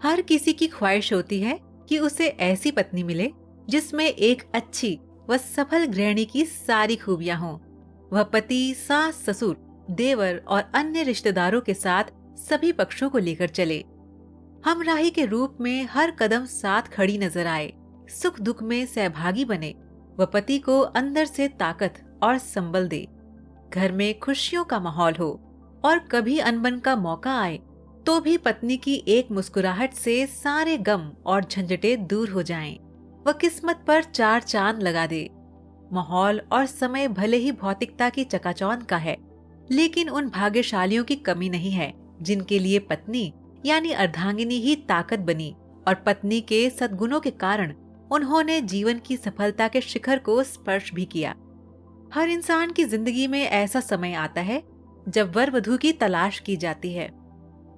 हर किसी की ख्वाहिश होती है कि उसे ऐसी पत्नी मिले जिसमें एक अच्छी व सफल गृहिणी की सारी खूबियां हों। वह पति, सास, ससुर, देवर और अन्य रिश्तेदारों के साथ सभी पक्षों को लेकर चले। हमराही के रूप में हर कदम साथ खड़ी नजर आए, सुख दुख में सहभागी बने। वह पति को अंदर से ताकत और संबल दे। घर में खुशियों का माहौल हो और कभी अनबन का मौका आए तो भी पत्नी की एक मुस्कुराहट से सारे गम और झंझटें दूर हो जाएं। वह किस्मत पर चार चांद लगा दे। माहौल और समय भले ही भौतिकता की चकाचौंध का है, लेकिन उन भाग्यशालियों की कमी नहीं है जिनके लिए पत्नी यानी अर्धांगिनी ही ताकत बनी और पत्नी के सद्गुणों के कारण उन्होंने जीवन की सफलता के शिखर को स्पर्श भी किया। हर इंसान की जिंदगी में ऐसा समय आता है जब वर वधू की तलाश की जाती है।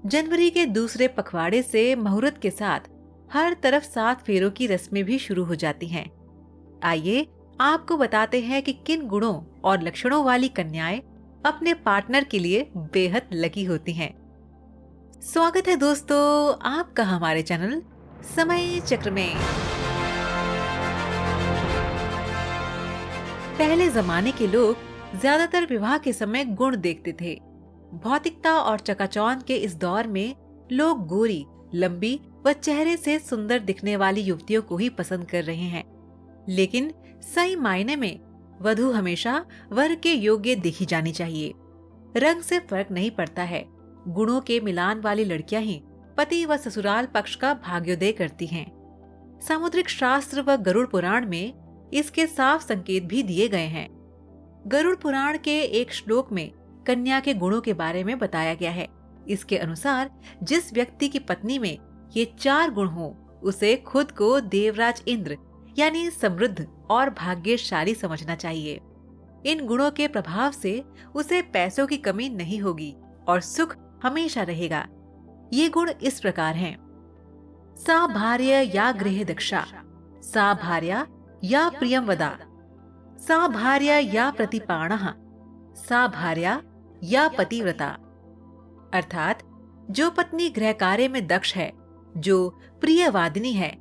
जनवरी के दूसरे पखवाड़े से मुहूर्त के साथ हर तरफ 7 फेरों की रस्में भी शुरू हो जाती हैं। आइए आपको बताते हैं कि किन गुणों और लक्षणों वाली कन्याएं अपने पार्टनर के लिए बेहद लकी होती हैं। स्वागत है दोस्तों आपका हमारे चैनल समय चक्र में। पहले जमाने के लोग ज्यादातर विवाह के समय गुण देखते थे। भौतिकता और चकाचौंध के इस दौर में लोग गोरी, लंबी व चेहरे से सुंदर दिखने वाली युवतियों को ही पसंद कर रहे हैं। लेकिन सही मायने में वधू हमेशा वर के योग्य देखी जानी चाहिए। रंग से फर्क नहीं पड़ता है। गुणों के मिलान वाली लड़कियां ही पति व ससुराल पक्ष का भाग्योदय करती हैं। सामुद्रिक शास्त्र व गरुड़ पुराण में इसके साफ संकेत भी दिए गए हैं। गरुड़ पुराण के एक श्लोक में कन्या के गुणों के बारे में बताया गया है। इसके अनुसार जिस व्यक्ति की पत्नी में ये 4 गुण हो, उसे खुद को देवराज इंद्र यानी समृद्ध और भाग्यशाली समझना चाहिए। इन गुणों के प्रभाव से उसे पैसों की कमी नहीं होगी और सुख हमेशा रहेगा। ये गुण इस प्रकार हैं: सा भार्य या गृह दक्षा, सा भार्या या प्रियम वदा, सा भार्या या प्रतिपाणः, सा भार्या या पतिव्रता। अर्थात जो पत्नी गृह कार्य में दक्ष है, जो प्रियवादिनी है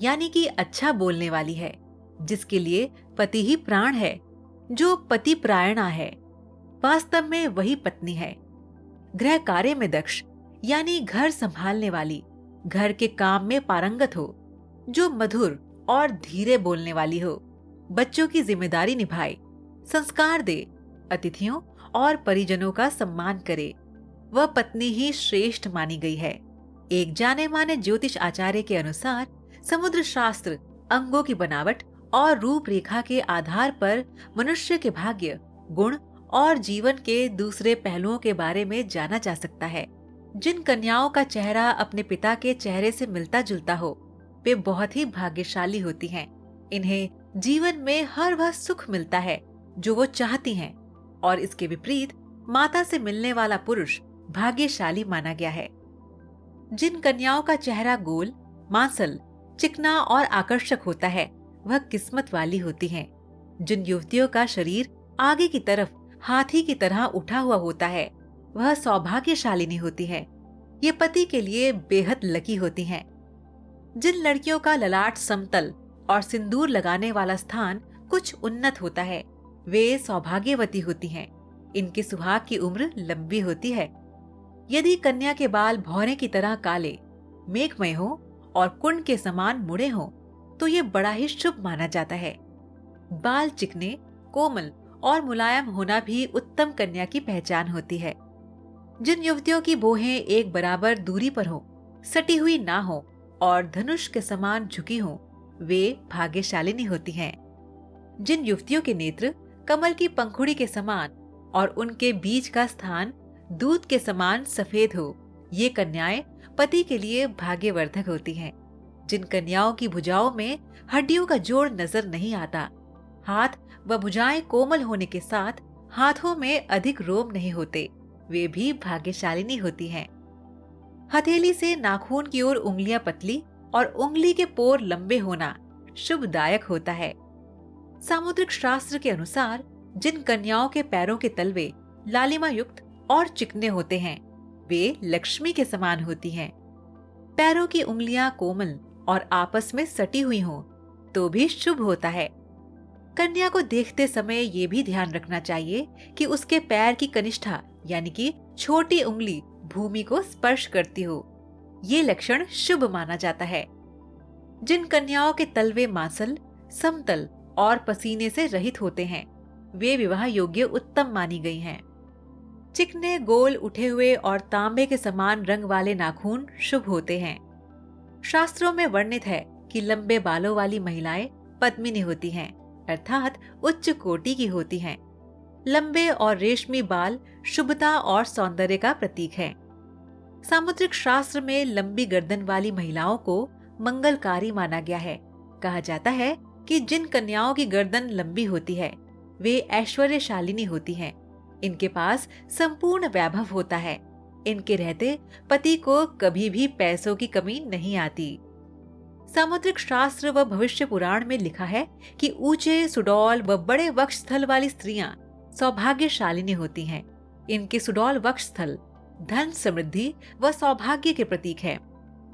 यानी कि अच्छा बोलने वाली है, जिसके लिए पति ही प्राण है, जो पति प्रायणा है, वास्तव में वही पत्नी है। गृह कार्य में दक्ष यानी घर संभालने वाली, घर के काम में पारंगत हो, जो मधुर और धीरे बोलने वाली हो, बच्चों की जिम्मेदारी निभाए, संस्कार दे, अतिथियों और परिजनों का सम्मान करे, वह पत्नी ही श्रेष्ठ मानी गई है। एक जाने माने ज्योतिष आचार्य के अनुसार समुद्र शास्त्र अंगों की बनावट और रूपरेखा के आधार पर मनुष्य के भाग्य, गुण और जीवन के दूसरे पहलुओं के बारे में जाना जा सकता है। जिन कन्याओं का चेहरा अपने पिता के चेहरे से मिलता जुलता हो, वे बहुत ही भाग्यशाली होती हैं। इन्हें जीवन में हर वह सुख मिलता है जो वो चाहती हैं, और इसके विपरीत माता से मिलने वाला पुरुष भाग्यशाली माना गया है। जिन कन्याओं का चेहरा गोल, मांसल, चिकना और आकर्षक होता है, वह किस्मत वाली होती हैं। जिन युवतियों का शरीर आगे की तरफ हाथी की तरह उठा हुआ होता है, वह सौभाग्यशालिनी होती है। ये पति के लिए बेहद लकी होती हैं। जिन लड़कियों का ललाट समतल और सिंदूर लगाने वाला स्थान कुछ उन्नत होता है, वे सौभाग्यवती होती हैं। इनके सुहाग की उम्र लंबी होती है। यदि कन्या के बाल भौरे की तरह काले, मेघमय हो और कुंड के समान मुड़े हों, तो ये बड़ा ही शुभ माना जाता है। बाल चिकने, कोमल और मुलायम होना भी उत्तम कन्या की पहचान होती है। जिन युवतियों की भौहें एक बराबर दूरी पर हो, सटी हुई ना हो और धनुष के समान झुकी हो, वे भाग्यशालिनी होती हैं। जिन युवतियों के नेत्र कमल की पंखुड़ी के समान और उनके बीच का स्थान दूध के समान सफेद हो, ये कन्याएं पति के लिए भाग्यवर्धक होती हैं। जिन कन्याओं की भुजाओं में हड्डियों का जोड़ नजर नहीं आता, हाथ व भुजाएं कोमल होने के साथ हाथों में अधिक रोम नहीं होते, वे भी भाग्यशालिनी होती हैं। हथेली से नाखून की ओर उंगलियां पतली और उंगली के पोर लंबे होना शुभदायक होता है। सामुद्रिक शास्त्र के अनुसार जिन कन्याओं के पैरों के तलवे लालिमा युक्त और चिकने होते हैं, वे लक्ष्मी के समान होती हैं। पैरों की उंगलियां कोमल और आपस में सटी हुई हों तो भी शुभ होता है। कन्या को देखते समय ये भी ध्यान रखना चाहिए कि उसके पैर की कनिष्ठा यानी कि छोटी उंगली भूमि को स्पर्श करती हो। ये लक्षण शुभ माना जाता है। जिन कन्याओं के तलवे मांसल, समतल और पसीने से रहित होते हैं, वे विवाह योग्य उत्तम मानी गई हैं। चिकने, गोल उठे हुए और तांबे के समान रंग वाले नाखून शुभ होते हैं। शास्त्रों में वर्णित है कि लंबे बालों वाली महिलाएं पद्मिनी होती हैं, अर्थात उच्च कोटि की होती हैं। लंबे और रेशमी बाल शुभता और सौंदर्य का प्रतीक हैं। सामुद्रिक शास्त्र में लंबी गर्दन वाली महिलाओं को मंगलकारी माना गया है। कहा जाता है कि जिन कन्याओं की गर्दन लंबी होती है वे ऐश्वर्यशालिनी होती हैं। इनके पास संपूर्ण वैभव होता है। इनके रहते पति को कभी भी पैसों की कमी नहीं आती। सामुद्रिक शास्त्र व भविष्य पुराण में लिखा है कि ऊंचे, सुडौल व बड़े वक्षस्थल वाली स्त्रियां सौभाग्यशालिनी होती हैं। इनके सुडौल वक्षस्थल धन, समृद्धि व सौभाग्य के प्रतीक है।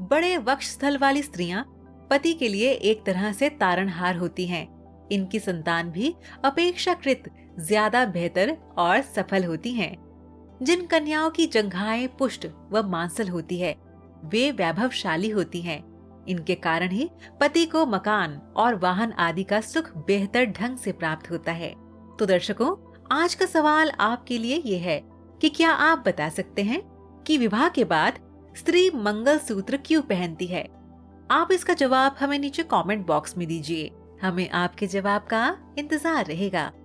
बड़े वक्षस्थल वाली स्त्रियां पति के लिए एक तरह से तारणहार होती हैं। इनकी संतान भी अपेक्षाकृत ज्यादा बेहतर और सफल होती हैं। जिन कन्याओं की जंघाएं पुष्ट व मांसल होती है वे वैभवशाली होती हैं। इनके कारण ही पति को मकान और वाहन आदि का सुख बेहतर ढंग से प्राप्त होता है। तो दर्शकों, आज का सवाल आपके लिए ये है कि क्या आप बता सकते हैं कि विवाह के बाद स्त्री मंगलसूत्र क्यों पहनती है? आप इसका जवाब हमें नीचे कमेंट बॉक्स में दीजिए। हमें आपके जवाब का इंतजार रहेगा।